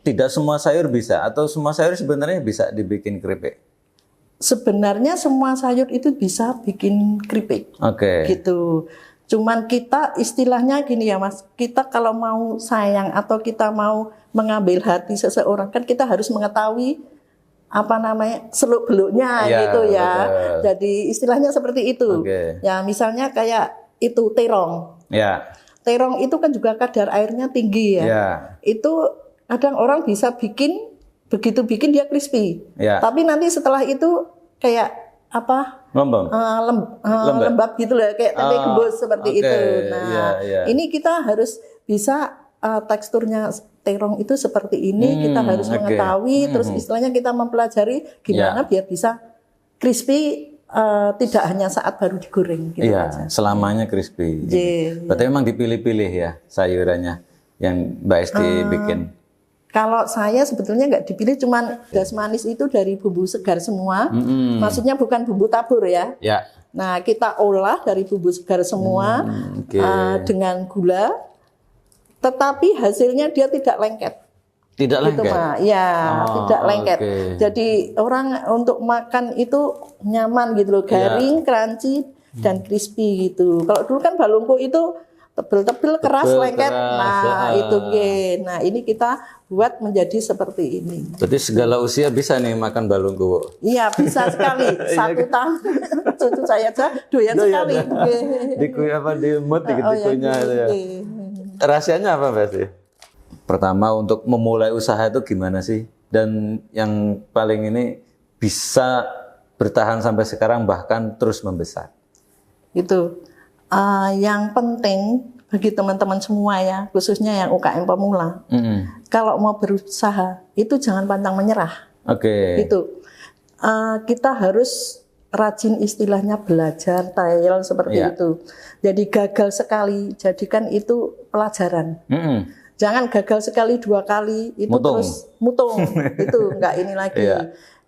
tidak semua sayur bisa atau semua sayur sebenarnya bisa dibikin keripik? Sebenarnya semua sayur itu bisa bikin keripik. Oke. Gitu. Cuman kita istilahnya gini ya Mas, kita kalau mau sayang atau kita mau mengambil hati seseorang kan kita harus mengetahui apa namanya seluk-beluknya Iya, gitu ya. betul. Jadi istilahnya seperti itu. Oke. Ya misalnya kayak itu terong. Ya. Terong itu kan juga kadar airnya tinggi ya. Ya. Itu kadang orang bisa bikin, begitu bikin dia crispy. Ya. Tapi nanti setelah itu kayak apa? Ngomong. Lembab gitu loh, kayak tempe gembus seperti oke. itu. Nah, Iya. ini kita harus bisa teksturnya terong itu seperti ini, kita harus oke. mengetahui, terus istilahnya kita mempelajari gimana biar bisa crispy, tidak hanya saat baru digoreng gitu Iya, aja. selamanya crispy. Iya. Berarti memang dipilih-pilih ya sayurannya yang Mbak Esti bikin. Kalau saya sebetulnya nggak dipilih, cuman das manis itu dari bumbu segar semua. Maksudnya bukan bumbu tabur ya. Ya. Nah, kita olah dari bumbu segar semua Oke. dengan gula, tetapi hasilnya dia tidak lengket. Tidak Gitu, lengket. Ma. Ya, tidak lengket. oke. Jadi orang untuk makan itu nyaman gitu loh, garing, crunchy, dan crispy gitu. Kalau dulu kan balungku itu tebel-tebel, keras, lengket. keras, Nah, itu nah ini kita buat menjadi seperti ini. Berarti segala usia bisa nih makan balungku, Bu. Iya, bisa sekali. 1 tahun cucu saya aja doyan sekali. Di mood dikunyah itu ya. Oke. Rahasianya apa, Mbak Esti? Pertama untuk memulai usaha itu gimana sih? Dan yang paling ini bisa bertahan sampai sekarang bahkan terus membesar. Itu yang penting bagi teman-teman semua ya, khususnya yang UKM pemula. Kalau mau berusaha itu jangan pantang menyerah. Oke. Itu kita harus rajin istilahnya belajar trial seperti itu. Jadi gagal sekali, jadikan itu pelajaran. Jangan gagal sekali 2 kali itu Mutung. terus mutung. Itu enggak ini lagi.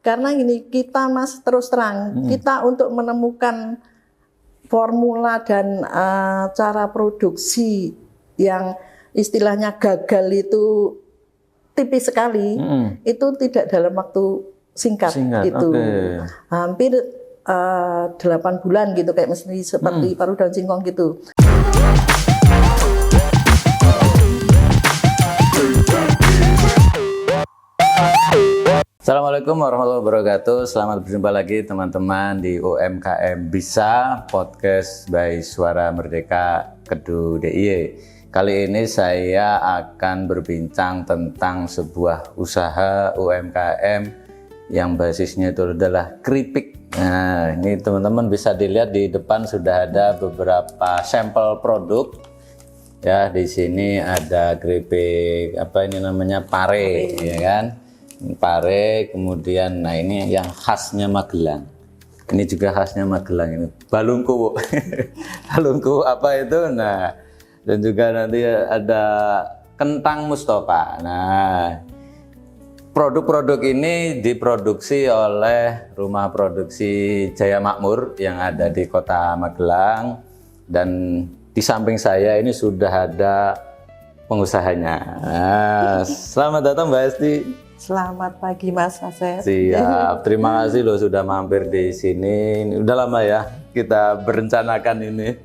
Karena ini kita Mas terus terang, kita untuk menemukan formula dan cara produksi yang istilahnya gagal itu tipis sekali, itu tidak dalam waktu singkat. Itu hampir 8 bulan gitu, kayak mesti seperti paru daun singkong gitu. Assalamualaikum warahmatullahi wabarakatuh. Selamat berjumpa lagi teman-teman di UMKM Bisa Podcast by Suara Merdeka Kedu DIY. Kali ini saya akan berbincang tentang sebuah usaha UMKM yang basisnya itu adalah keripik. Nah, ini teman-teman bisa dilihat di depan sudah ada beberapa sampel produk. Ya, di sini ada keripik apa ini namanya pare, ya kan? Pare, kemudian nah ini yang khasnya Magelang. Ini juga khasnya Magelang ini. Balungku, Bu. Balungku apa itu? Nah, dan juga nanti ada kentang Mustafa. Nah, produk-produk ini diproduksi oleh rumah produksi Jaya Makmur yang ada di Kota Magelang, dan di samping saya ini sudah ada pengusahanya. Nah, selamat datang Mbak Esti. Selamat pagi Mas Asep. Siap, terima kasih loh sudah mampir di sini. Udah lama ya kita berencanakan ini.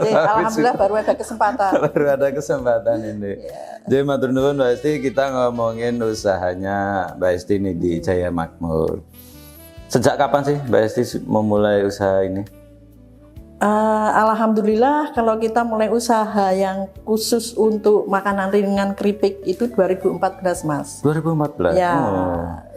Alhamdulillah baru ada kesempatan. Baru ada kesempatan ini. Jadi matur nuwun Mbak Esti, kita ngomongin usahanya Mbak Esti ini di Jaya Makmur. Sejak kapan sih Mbak Esti memulai usaha ini? Alhamdulillah kalau kita mulai usaha yang khusus untuk makanan ringan keripik itu 2014 Mas. 2014? Ya,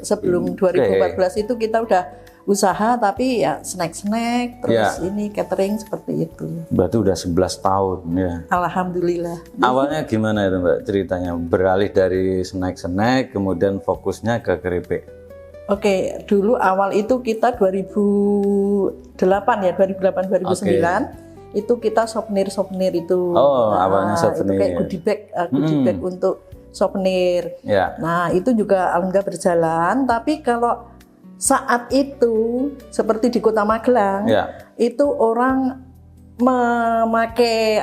sebelum 2014 itu kita udah usaha tapi ya snack-snack, terus ini catering seperti itu. Berarti udah 11 tahun ya? Alhamdulillah. Awalnya gimana itu Mbak ceritanya? Beralih dari snack-snack kemudian fokusnya ke keripik? Oke, dulu awal itu kita 2008 ya, 2008-2009 itu kita souvenir itu. Oh, awalnya souvenir. Itu kayak goodie bag untuk souvenir. Nah, itu juga alhamdulillah berjalan, tapi kalau saat itu seperti di Kota Magelang, itu orang memakai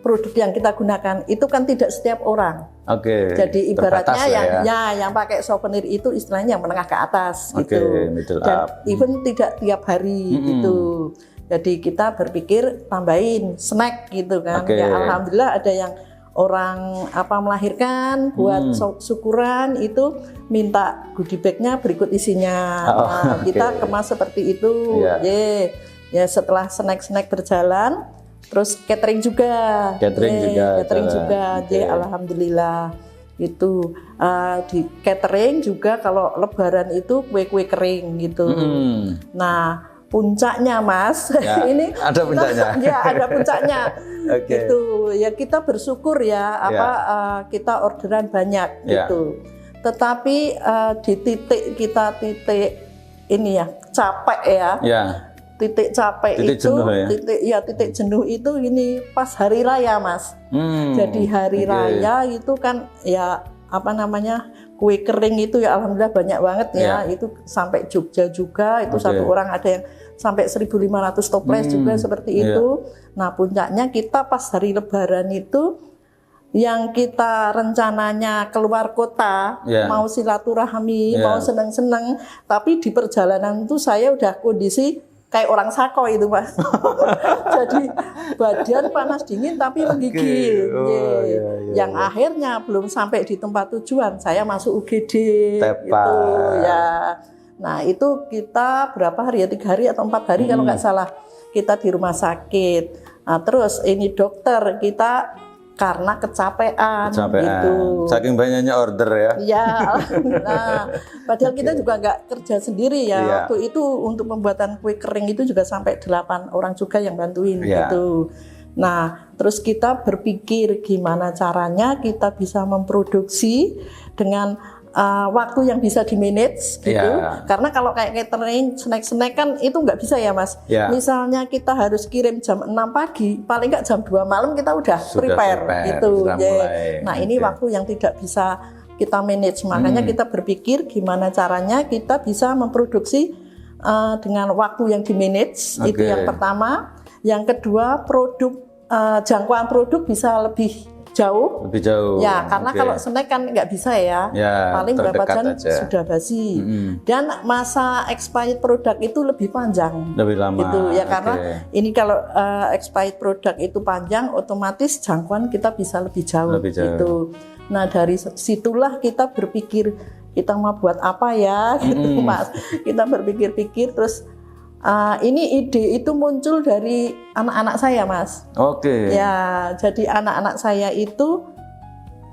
produk yang kita gunakan itu kan tidak setiap orang. Oke. Jadi ibaratnya terbatas lah yang pakai souvenir itu istilahnya yang menengah ke atas Oke, gitu. middle Dan up. even tidak tiap hari gitu. Jadi kita berpikir tambahin snack gitu kan. Oke. Ya alhamdulillah ada yang orang melahirkan buat syukuran itu minta goodie bag-nya berikut isinya. Nah, kita kemas seperti itu. Ya setelah snack-snack berjalan, terus catering juga. Catering juga. Alhamdulillah itu di catering juga kalau Lebaran itu kue-kue kering gitu. Nah puncaknya Mas, ini ada puncaknya. Ya ada puncaknya. Gitu ya kita bersyukur ya kita orderan banyak gitu. Tetapi di titik ini ya capek ya. Titik capek titik itu jenuh titik jenuh itu ini pas hari raya Mas. Jadi hari raya itu kan ya kue kering itu ya alhamdulillah banyak banget ya. Itu sampai Jogja juga itu satu orang ada yang sampai 1.500 toples juga seperti itu. Nah puncaknya kita pas hari Lebaran itu yang kita rencananya keluar kota mau silaturahmi mau seneng-seneng, tapi di perjalanan itu saya udah kondisi kayak orang sako itu Mas. Jadi badan panas dingin tapi menggigil. Yang akhirnya belum sampai di tempat tujuan saya masuk UGD gitu ya. Nah itu kita berapa hari ya 3 hari atau 4 hari kalau nggak salah kita di rumah sakit. Nah terus ini dokter kita karena kecapean gitu. Saking banyaknya order ya. Iya, alhamdulillah. Padahal kita juga nggak kerja sendiri ya. Waktu itu untuk pembuatan kue kering itu juga sampai 8 orang juga yang bantuin gitu. Nah, terus kita berpikir gimana caranya kita bisa memproduksi dengan waktu yang bisa di-manage gitu. Karena kalau kayak catering, snack-snack kan itu nggak bisa ya Mas. Misalnya kita harus kirim jam 6 pagi, paling nggak jam 2 malam kita udah prepare gitu. Nah ini waktu yang tidak bisa kita manage. Makanya kita berpikir gimana caranya kita bisa memproduksi dengan waktu yang di-manage. Itu yang pertama. Yang kedua jangkauan produk bisa lebih jauh ya karena kalau snack kan nggak bisa ya paling berapa jam sudah basi dan masa expired produk itu lebih panjang lebih lama gitu ya karena ini kalau expired produk itu panjang otomatis jangkauan kita bisa lebih jauh gitu. Nah dari situlah kita berpikir kita mau buat apa ya gitu Mas. Kita berpikir-pikir terus ini ide itu muncul dari anak-anak saya Mas. Ya, jadi anak-anak saya itu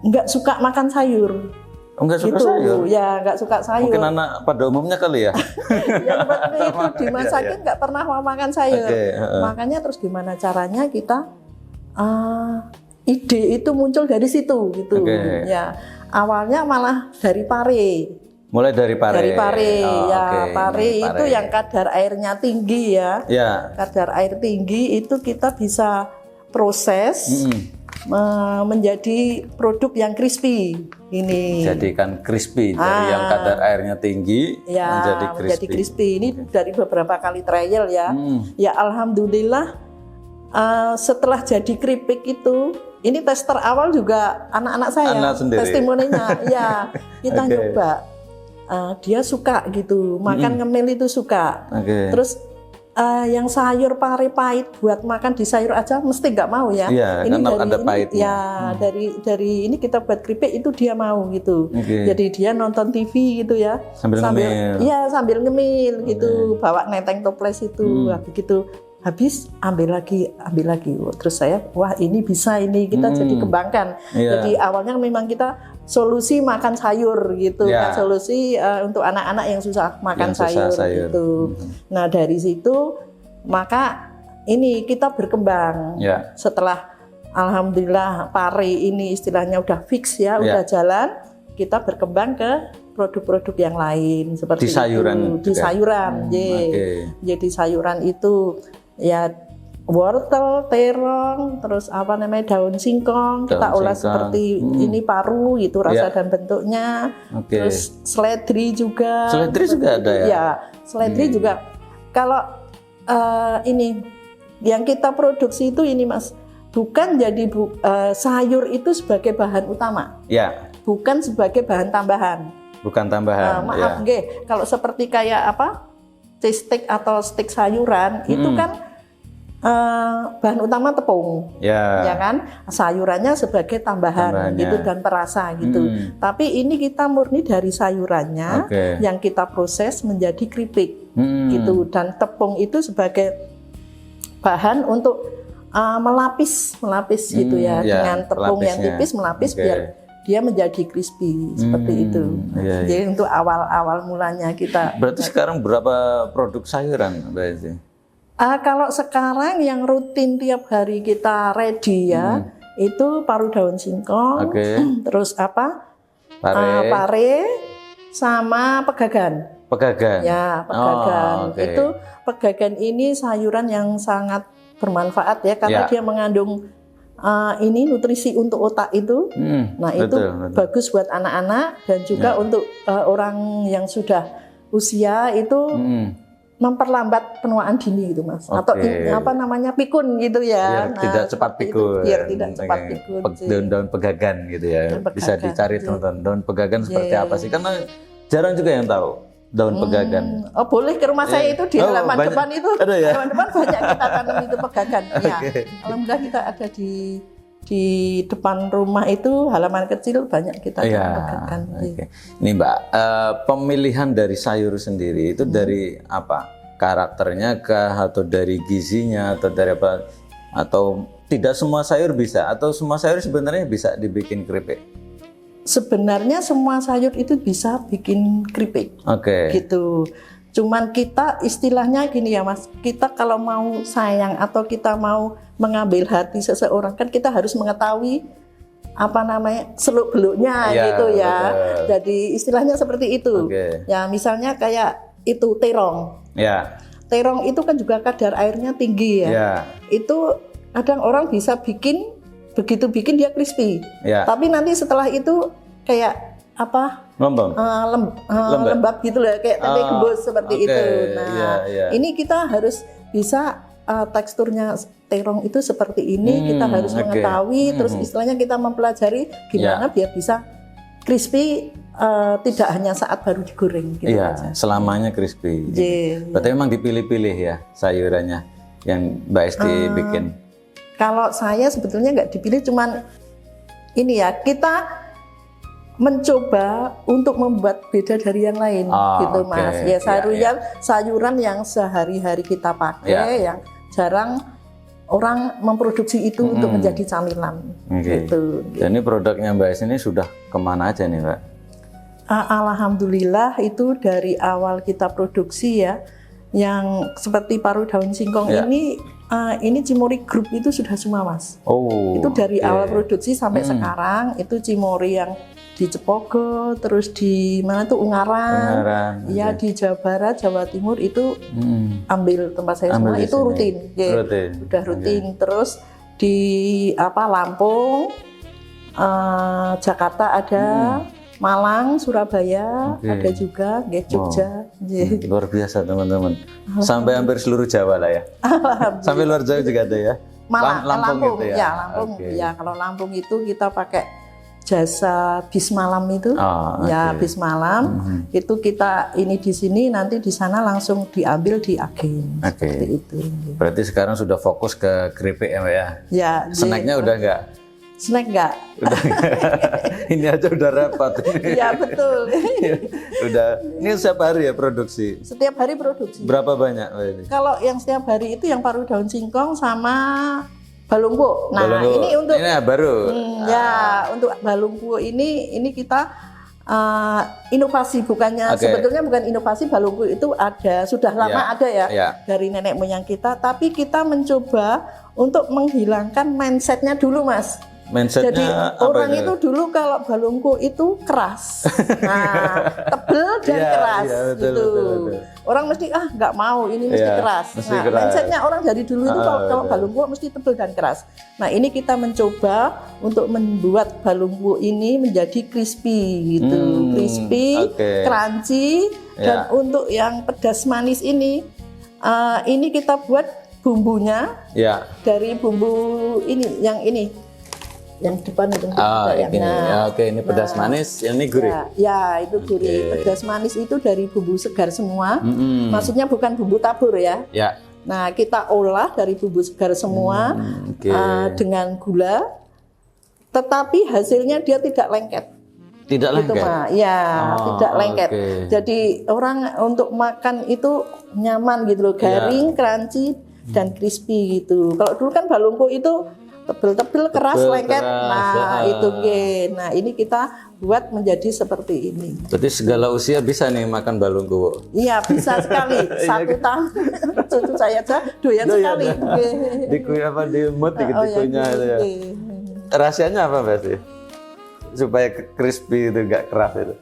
nggak suka makan sayur. Nggak suka sayur? Ya, nggak suka sayur. Mungkin anak pada umumnya kali ya? Ya, seperti itu di masa sakit nggak pernah mau makan sayur. Makanya terus gimana caranya kita ide itu muncul dari situ gitu. Ya, awalnya malah dari pare. Mulai dari pare. Dari pare, pare itu yang kadar airnya tinggi ya. Kadar air tinggi itu kita bisa proses menjadi produk yang crispy. Ini. Jadikan crispy dari yang kadar airnya tinggi menjadi crispy. Ini dari beberapa kali trial ya. Ya alhamdulillah setelah jadi keripik itu. Ini tester awal juga anak-anak saya. Testimoninya, ya kita nyoba. Dia suka gitu, makan ngemil itu suka. Terus yang sayur pare pahit buat makan di sayur aja mesti nggak mau ya. Ini dari ada pahitnya. Dari ini kita buat keripik itu dia mau gitu. Jadi dia nonton TV gitu ya. Sambil ngemil gitu, bawa neteng toples itu, begitu. Habis ambil lagi. Terus saya wah ini bisa ini kita jadi kembangkan. Jadi awalnya memang kita solusi makan sayur gitu kan solusi untuk anak-anak yang susah makan sayur gitu. Nah dari situ maka ini kita berkembang. Setelah alhamdulillah pare ini istilahnya udah fix ya udah jalan, kita berkembang ke produk-produk yang lain seperti sayuran di sayuran. Jadi sayuran itu ya wortel, terong, terus daun singkong kita olah seperti ini paru gitu rasa dan bentuknya. Terus seledri juga. Seledri juga ada ya? Ya, seledri juga. Kalau ini yang kita produksi itu ini Mas, bukan jadi sayur itu sebagai bahan utama. Ya. Bukan sebagai bahan tambahan. Bukan tambahan. Maaf, nggih. Kalau seperti kayak apa? Steak atau steak sayuran itu kan bahan utama tepung, ya kan? Sayurannya sebagai tambahan gitu dan perasa gitu. Tapi ini kita murni dari sayurannya yang kita proses menjadi keripik gitu, dan tepung itu sebagai bahan untuk melapis gitu ya, dengan tepung yang tipis melapis biar dia menjadi crispy seperti itu. Jadi untuk awal mulanya kita. Berarti sekarang berapa produk sayuran, Mbak Esti? Kalau sekarang yang rutin tiap hari kita ready ya, itu paru daun singkong, terus apa? Pare, sama pegagan. Pegagan. Ya, pegagan. Itu pegagan ini sayuran yang sangat bermanfaat ya, karena dia mengandung ini nutrisi untuk otak itu. Nah, itu bagus buat anak-anak dan juga untuk orang yang sudah usia itu memperlambat penuaan dini gitu Mas, atau apa namanya pikun gitu ya. Biar tidak cepat pikun. Biar tidak cepat pikun. Daun pegagan gitu ya. Bisa dicari teman-teman. Daun pegagan seperti apa sih? Karena jarang juga yang tahu daun pegagan. Oh boleh ke rumah saya itu di halaman depan itu. Ada ya? Halaman depan banyak kita tanam itu pegagan. Ya. Alhamdulillah kita ada di depan rumah itu halaman kecil banyak kita pegagan. Ini Mbak, pemilihan dari sayur sendiri itu dari apa? Karakternya kah, atau dari gizinya, atau dari apa? Atau tidak semua sayur bisa? Atau semua sayur sebenarnya bisa dibikin keripik? Sebenarnya semua sayur itu bisa bikin keripik. Gitu. Cuman kita istilahnya gini ya Mas, kita kalau mau sayang atau kita mau mengambil hati seseorang kan kita harus mengetahui apa namanya seluk-beluknya gitu ya. Betul. Jadi istilahnya seperti itu. Ya misalnya kayak itu terong. Terong itu kan juga kadar airnya tinggi ya. Itu kadang orang bisa begitu bikin dia crispy. Tapi nanti setelah itu kayak apa? Lembab gitu loh, kayak tempe gembus seperti itu. Nah, ini kita harus bisa teksturnya terong itu seperti ini, kita harus mengetahui, terus istilahnya kita mempelajari gimana biar bisa crispy, tidak hanya saat baru digoreng gitu aja. Selamanya crispy. Berarti memang dipilih-pilih ya sayurannya yang Mbak Esti bikin. Kalau saya sebetulnya nggak dipilih, cuman ini ya kita mencoba untuk membuat beda dari yang lain gitu Mas. Ya sayuran yang sehari-hari kita pakai, yang jarang orang memproduksi itu untuk menjadi camilan gitu. Dan ini produknya Mbak Esti ini sudah kemana aja nih Mbak? Alhamdulillah itu dari awal kita produksi ya, yang seperti paru daun singkong ini Cimory Group itu sudah semua Mas. Itu dari awal produksi sampai sekarang itu Cimory yang di Cepogo, terus di mana tuh Ungaran, ya di Jawa Barat, Jawa Timur itu ambil tempat saya semua itu rutin. Udah rutin. Terus di Lampung, Jakarta ada, Malang, Surabaya ada juga, Jogja. Luar biasa teman-teman. Sampai hampir seluruh Jawa lah ya. Sampai luar Jawa juga ada ya. Lampung itu ya. Lampung. Ya kalau Lampung itu kita pakai jasa bis malam itu, bis malam itu kita ini di sini, nanti di sana langsung diambil di agen seperti itu. Berarti sekarang sudah fokus ke keripik ya Mbak ya? Snacknya udah enggak? Snack enggak? Udah ini aja udah repot. Iya betul. Udah. Ini setiap hari ya produksi? Setiap hari produksi. Berapa banyak Mbak ini? Kalau yang setiap hari itu yang paru daun singkong sama balungku. Nah, ini untuk baru. Untuk balungku ini kita inovasi, bukannya sebetulnya bukan inovasi. Balungku itu sudah lama ada ya dari nenek moyang kita, tapi kita mencoba untuk menghilangkan mindsetnya dulu Mas. Jadi orang itu dulu kalau balungku itu keras, tebel dan keras gitu. Orang mesti nggak mau, ini mesti keras. Mindsetnya orang dari dulu itu kalau balungku mesti tebel dan keras. Nah ini kita mencoba untuk membuat balungku ini menjadi crispy gitu, crunchy. Dan untuk yang pedas manis ini kita buat bumbunya Ya. dari bumbu ini, yang depan itu. Oh, ini. Ya, oke, ini pedas manis, ini gurih. Ya, itu gurih. Pedas manis itu dari bumbu segar semua. Maksudnya bukan bumbu tabur ya. Ya. Nah, kita olah dari bumbu segar semua dengan gula, tetapi hasilnya dia tidak lengket. Tidak lengket? Gitu, Ma. Ya, tidak lengket. Jadi orang untuk makan itu nyaman gitu loh, garing, crunchy, dan crispy gitu. Kalau dulu kan balungku itu tebel-tebel, keras, lengket. Nah, itu Nah, ini kita buat menjadi seperti ini. Berarti segala usia bisa nih makan balungku, Bu? Iya, bisa sekali. 1 tahun cucu saya aja doyan sekali. Dikunyah apa di mood gitu dikunyah itu ya. Rahasianya apa berarti? Supaya crispy itu enggak keras itu.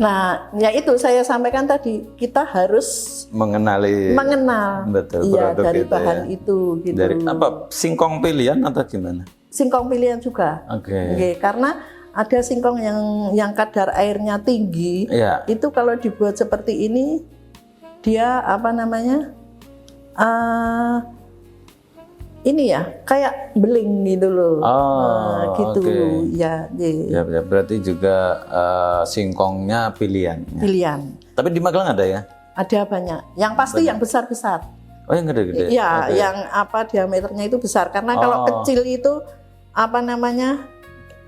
Nah, ya itu saya sampaikan tadi, kita harus mengenal betul produk dari itu, bahan ya. itu gitu. Dari apa? Singkong pilihan atau gimana? Singkong pilihan juga. Oke. Karena ada singkong yang kadar airnya tinggi. Iya. Itu kalau dibuat seperti ini, dia apa namanya? Ini ya, kayak beling gitu loh. Gitu. Ya, ya, berarti juga singkongnya pilihan. Pilihan. Tapi di Magelang ada ya? Ada banyak. Yang pasti yang besar-besar. Oh, yang gede-gede. Iya, yang apa diameternya itu besar. Karena kalau kecil itu apa namanya?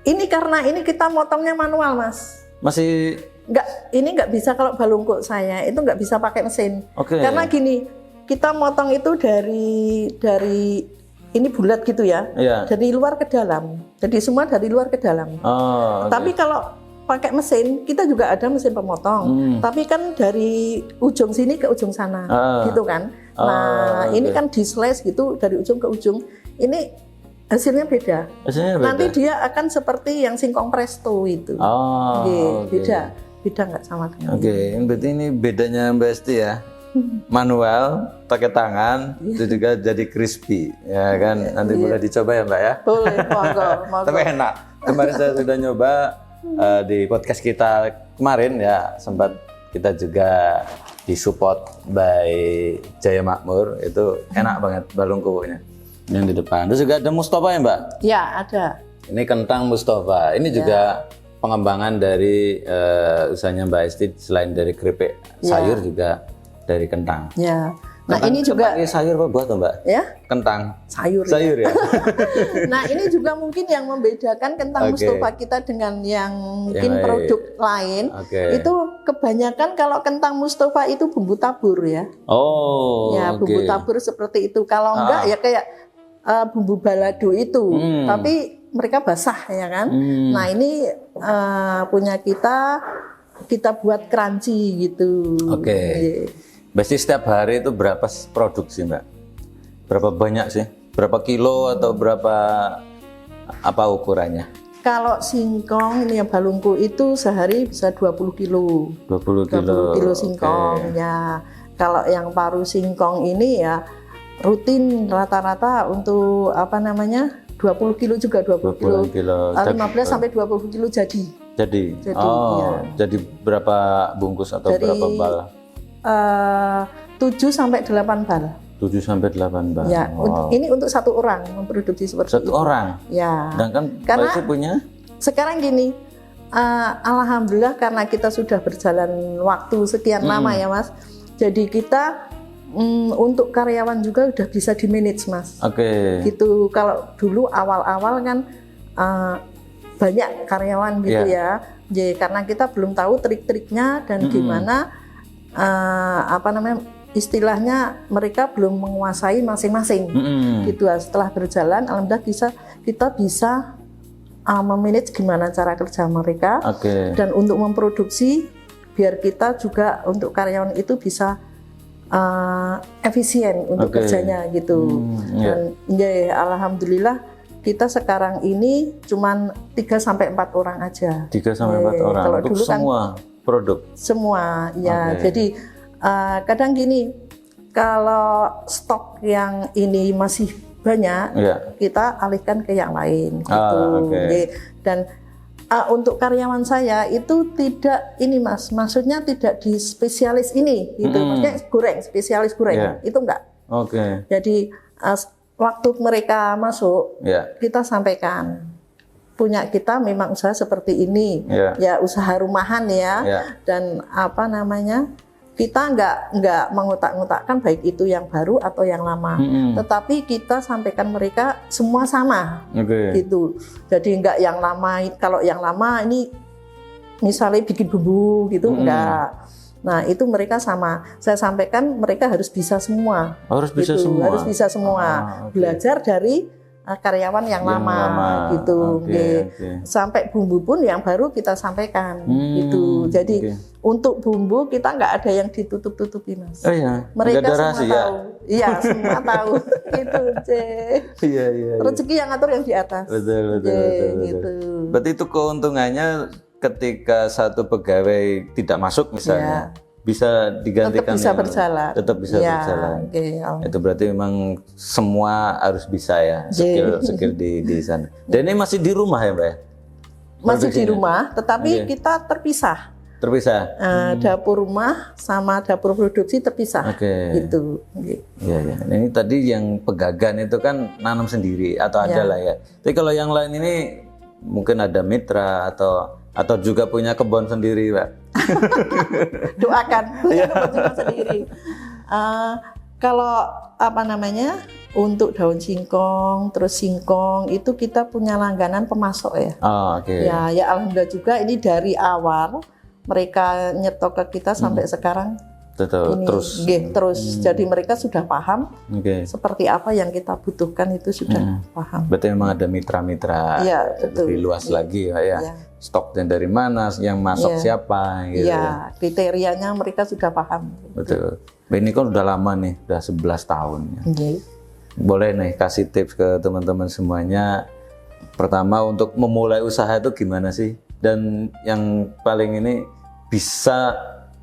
Ini karena ini kita motongnya manual, Mas. Masih ini nggak bisa kalau balungkuk saya itu nggak bisa pakai mesin. Karena gini, kita motong itu dari ini bulat gitu ya, dari luar ke dalam. Jadi semua dari luar ke dalam. Tapi kalau pakai mesin, kita juga ada mesin pemotong. Tapi kan dari ujung sini ke ujung sana, gitu kan. Nah, ini kan di slice gitu dari ujung ke ujung. Ini hasilnya beda. Nanti dia akan seperti yang singkong presto itu. Beda nggak sama dengan ini. Berarti ini bedanya Mbak Esti ya. Manual, pakai tangan, itu juga jadi crispy, ya kan? Nanti boleh dicoba ya Mbak ya? Boleh, monggo. Tapi enak. Kemarin saya sudah nyoba di podcast kita kemarin ya, sempat kita juga disupport by Jaya Makmur, itu enak banget balungkunya yang di depan. Terus juga ada Mustafa ya Mbak? Ya, ada. Ini kentang Mustafa. Ini juga pengembangan dari usahanya Mbak Esti, selain dari keripik sayur juga dari kentang. Ya. Nah, ini juga sayur apa buat Mbak? Ya? Kentang. Sayur ya. Nah, ini juga mungkin yang membedakan kentang Mustafa kita dengan yang mungkin produk lain. Itu kebanyakan kalau kentang Mustafa itu bumbu tabur ya. Bumbu tabur seperti itu. Kalau enggak ya kayak bumbu balado itu. Tapi mereka basah ya kan. Nah, ini punya kita buat crunchy gitu. Berarti setiap hari itu berapa produksi Mbak? Berapa banyak sih? Berapa kilo atau berapa apa ukurannya? Kalau singkong ini yang balungku itu sehari bisa 20 kilo. 20 kilo singkong ya. Kalau yang paru singkong ini ya rutin rata-rata untuk apa namanya 20 kilo juga 20 kilo. 15 sampai 20 kilo jadi. Jadi jadi berapa bungkus atau berapa bal? 7 sampai 8 bal. 7 sampai 8 bal. Ya, ini untuk satu orang memproduksi seperti itu. Satu orang? Ya. Sedangkan karena punya? Sekarang gini, alhamdulillah karena kita sudah berjalan waktu sekian lama ya Mas. Jadi kita untuk karyawan juga udah bisa di-manage Mas. Gitu. Kalau dulu awal-awal kan banyak karyawan gitu ya. Jadi karena kita belum tahu trik-triknya dan gimana istilahnya mereka belum menguasai masing-masing. Gitu. Setelah berjalan, alhamdulillah kita bisa memanage gimana cara kerja mereka dan untuk memproduksi biar kita juga untuk karyawan itu bisa efisien untuk kerjanya gitu. Dan alhamdulillah kita sekarang ini cuman 3 sampai 4 orang aja. 3 sampai 4 orang. Kalau untuk semua produk. Semua ya. Jadi kadang gini, kalau stok yang ini masih banyak, kita alihkan ke yang lain gitu. Dan untuk karyawan saya itu tidak ini Mas, maksudnya tidak di spesialis ini gitu. Maksudnya spesialis goreng itu enggak. Jadi waktu mereka masuk, Ya. kita sampaikan punya kita memang usaha seperti ini, Ya. ya usaha rumahan ya, Ya. dan apa namanya, kita nggak mengotak-ngotakkan baik itu yang baru atau yang lama, tetapi kita sampaikan mereka semua sama, gitu. Jadi nggak yang lama, kalau yang lama ini misalnya bikin bumbu gitu, enggak. Nah itu mereka sama, saya sampaikan mereka harus bisa semua. Harus bisa gitu. semua. Harus bisa semua. Belajar dari karyawan yang lama gitu. Sampai bumbu pun yang baru kita sampaikan gitu. Jadi untuk bumbu kita nggak ada yang ditutup-tutupi, Mas. Oh iya. Mereka semua rahasia. tahu. Iya, semua tahu. Gitu, Iya. Rezeki yang ngatur yang di atas. Betul. Gitu. Berarti itu keuntungannya ketika satu pegawai tidak masuk misalnya, bisa digantikan. Tetap bisa berjalan. Tetap bisa berjalan. Itu berarti memang semua harus bisa ya, skill di sana. Dan ini masih di rumah ya, Mbak? Masih di rumah, tetapi kita terpisah. Dapur rumah sama dapur produksi terpisah. Gitu. Iya. Ini tadi yang pegagan itu kan nanam sendiri atau ada lah ya. Tapi kalau yang lain ini mungkin ada mitra atau juga punya kebun sendiri, Pak. Doakan punya kebun sendiri. Kalau apa namanya, untuk daun singkong, terus singkong itu kita punya langganan pemasok ya. Ya alhamdulillah juga ini dari awal mereka nyetok ke kita sampai sekarang. Terus. Jadi mereka sudah paham seperti apa yang kita butuhkan, itu sudah paham. Berarti memang ada mitra-mitra lebih luas lagi ya. Stoknya dari mana, yang masuk siapa gitu. Iya, kriterianya mereka sudah paham. Betul. Ini kan udah lama nih, udah 11 tahun ya. Boleh nih kasih tips ke teman-teman semuanya. Pertama untuk memulai usaha itu gimana sih? Dan yang paling ini bisa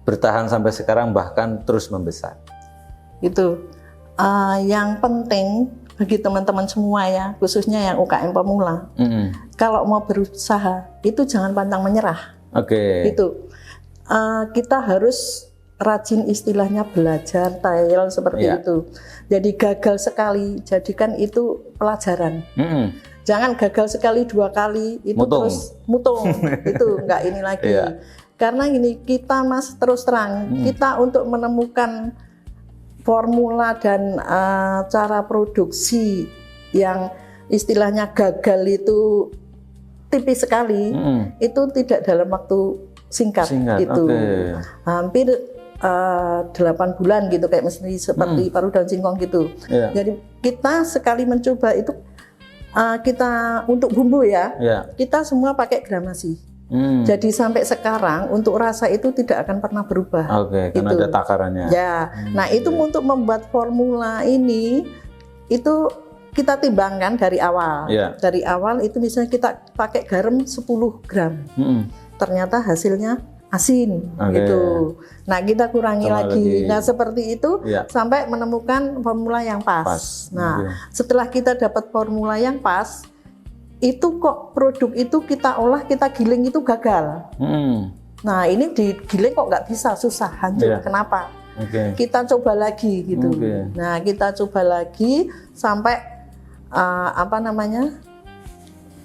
bertahan sampai sekarang bahkan terus membesar. Itu yang penting bagi teman-teman semua ya, khususnya yang UKM pemula. Kalau mau berusaha itu jangan pantang menyerah. Itu kita harus rajin, istilahnya belajar trial seperti itu. Jadi gagal sekali jadikan itu pelajaran. Jangan gagal sekali 2 kali itu terus mutung. Itu enggak ini lagi. Karena ini kita, Mas, terus terang, kita untuk menemukan formula dan cara produksi yang istilahnya gagal itu tipis sekali, itu tidak dalam waktu singkat. Gitu. Hampir 8 bulan gitu, kayak seperti paru daun singkong gitu. Jadi kita sekali mencoba itu, kita untuk bumbu ya, kita semua pakai gramasi. Jadi sampai sekarang untuk rasa itu tidak akan pernah berubah. Karena ada takarannya. Nah itu untuk membuat formula ini itu kita timbangkan dari awal. Dari awal itu misalnya kita pakai garam 10 gram. Ternyata hasilnya asin gitu. Nah kita kurangi lagi. Nah seperti itu sampai menemukan formula yang pas. Nah setelah kita dapat formula yang pas, itu kok produk itu kita olah, kita giling itu gagal. Nah ini digiling kok nggak bisa, susah, hancur. Kenapa? Kita coba lagi gitu. Nah kita coba lagi sampai apa namanya,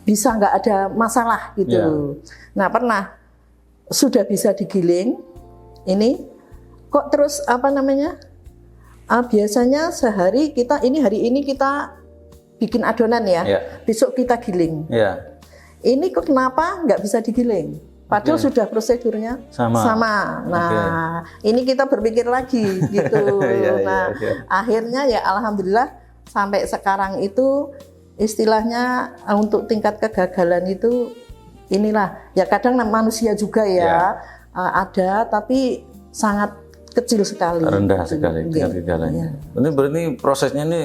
bisa nggak ada masalah gitu. Nah pernah sudah bisa digiling, ini kok terus apa namanya, biasanya sehari kita hari ini kita bikin adonan ya, besok kita giling. Ini kok kenapa nggak bisa digiling? Padahal sudah prosedurnya sama. Nah, ini kita berpikir lagi gitu. Akhirnya ya alhamdulillah sampai sekarang itu istilahnya untuk tingkat kegagalan itu inilah ya, kadang manusia juga ya, ada tapi sangat kecil sekali. Rendah sekali tingkat kegagalannya. Ini berarti prosesnya ini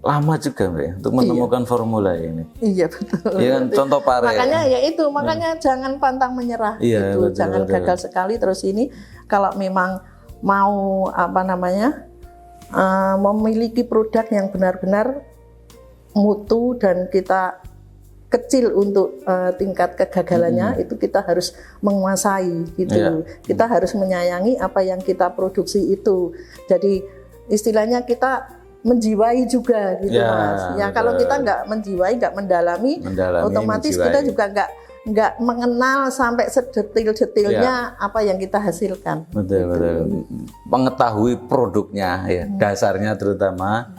lama juga, Mbak, untuk menemukan formula ini. Iya betul. Iya kan, contoh pare. Makanya ya itu, makanya jangan pantang menyerah. Gitu. Jangan gagal sekali. Terus ini kalau memang mau apa namanya, memiliki produk yang benar-benar mutu dan kita kecil untuk tingkat kegagalannya, itu kita harus menguasai gitu. Kita harus menyayangi apa yang kita produksi itu. Jadi istilahnya kita menjiwai juga gitu Ya, Mas. Ya kalau betul. kita nggak menjiwai, nggak mendalami, otomatis menjiwai. kita juga nggak mengenal sampai sedetil-detilnya apa yang kita hasilkan. Betul, betul. Mengetahui produknya ya, dasarnya terutama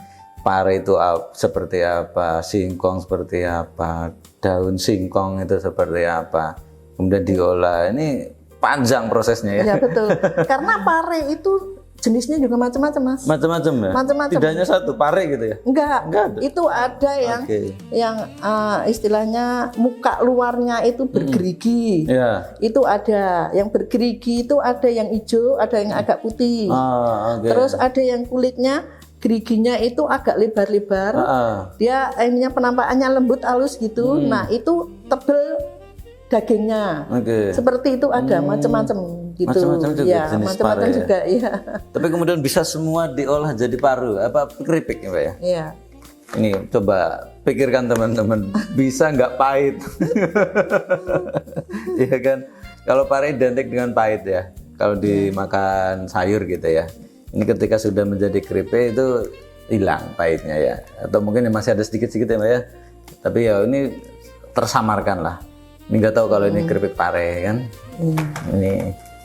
pare itu seperti apa, singkong seperti apa, daun singkong itu seperti apa, kemudian diolah. Ini panjang prosesnya ya. Ya betul. Karena pare itu jenisnya juga macam-macam Mas. Macam-macam ya. Macam-macam. Tidak hanya satu pare gitu ya. Enggak ada. itu ada yang Oke. istilahnya muka luarnya itu bergerigi. Ya. Itu ada yang bergerigi, itu ada yang hijau, ada yang agak putih. Oke. Terus ada yang kulitnya geriginya itu agak lebar-lebar. Dia ininya penampakannya lembut halus gitu. Nah, itu tebel dagingnya. Oke. Seperti itu ada macam-macam gitu. Macam-macam juga ya, jenis macam-macam pare ya? juga ya. Tapi kemudian bisa semua diolah jadi paru, apa keripik ya Mbak ya? Iya. Ini coba pikirkan teman-teman, bisa nggak pahit? Iya kan? Kalau pare identik dengan pahit ya. Kalau dimakan sayur gitu ya. Ini ketika sudah menjadi keripik itu hilang pahitnya ya. Atau mungkin masih ada sedikit-sedikit ya Mbak ya. Tapi ya ini tersamarkan lah. Ini nggak tahu kalau ini keripik pare kan. Ini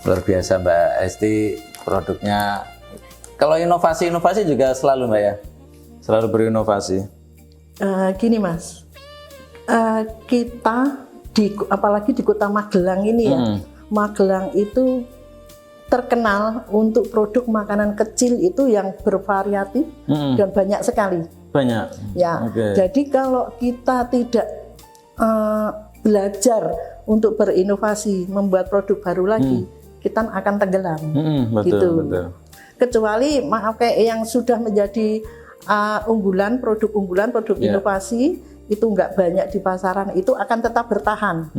luar biasa Mbak Esti produknya. Kalau inovasi juga selalu Mbak ya. Selalu berinovasi. Gini Mas, kita apalagi di Kota Magelang ini ya, Magelang itu terkenal untuk produk makanan kecil itu yang bervariatif dan banyak sekali. Banyak. Ya, Oke. jadi kalau kita tidak belajar untuk berinovasi, membuat produk baru lagi, kita akan tenggelam. Betul, gitu. betul. Kecuali maaf kayak yang sudah menjadi produk unggulan, produk inovasi itu nggak banyak di pasaran, itu akan tetap bertahan.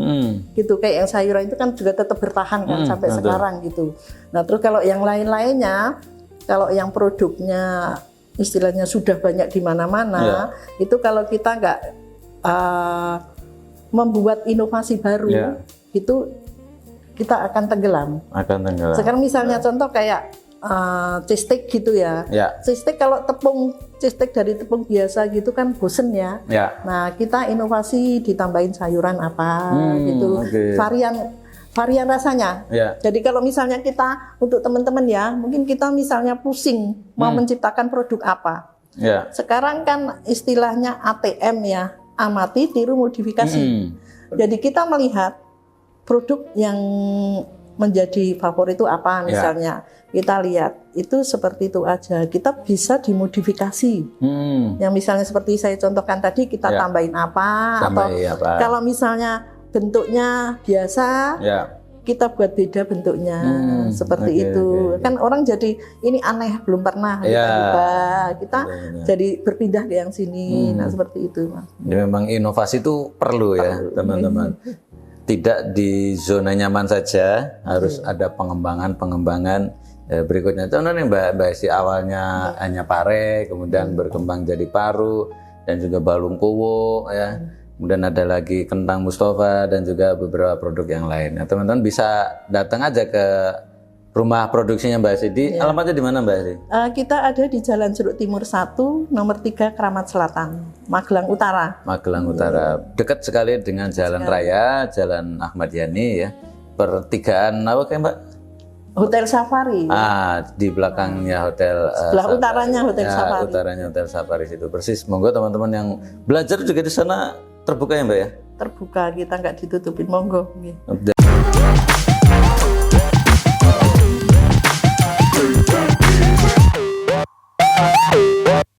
Gitu kayak yang sayuran itu kan juga tetap bertahan kan sampai sekarang gitu. Nah terus kalau yang lain-lainnya, kalau yang produknya istilahnya sudah banyak di mana-mana, itu kalau kita nggak membuat inovasi baru, itu kita akan tenggelam. Akan tenggelam. Sekarang misalnya contoh kayak cheese steak gitu ya. Cheese steak kalau cheese steak dari tepung biasa gitu kan bosen ya. Nah kita inovasi ditambahin sayuran apa gitu, varian rasanya. Jadi kalau misalnya kita untuk teman-teman ya, mungkin kita misalnya pusing mau menciptakan produk apa. Sekarang kan istilahnya ATM ya, amati, tiru, modifikasi. Jadi kita melihat produk yang menjadi favorit itu apa misalnya. Kita lihat itu seperti itu aja. Kita bisa dimodifikasi. Yang misalnya seperti saya contohkan tadi, kita tambahin apa, atau kalau misalnya bentuknya biasa, kita buat beda bentuknya seperti itu. Kan orang jadi ini aneh, belum pernah kita jadi berpindah ke yang sini. Nah seperti itu. Ya, memang inovasi itu perlu ya teman-teman. Tidak di zona nyaman saja, harus ada pengembangan berikutnya. Contohnya Mbak Esti awalnya hanya pare, kemudian berkembang jadi paru dan juga balung kowo ya. Kemudian ada lagi kentang Mustafa dan juga beberapa produk yang lain. Nah, teman-teman bisa datang aja ke rumah produksinya Mbak Esti. Di alamatnya di mana Mbak Esti? Kita ada di Jalan Jeruk Timur 1, nomor 3 Kramat Selatan, Magelang Utara. Magelang Utara. Dekat sekali dengan Jalan Raya, Jalan Ahmad Yani ya. Pertigaan apa kayak Mbak? Hotel Safari. Di belakangnya hotel sebelah utaranya Hotel Safari. Utaranya Hotel Safari situ persis. Monggo teman-teman yang belajar juga di sana terbuka ya Mbak ya? Terbuka, kita nggak ditutupin, monggo.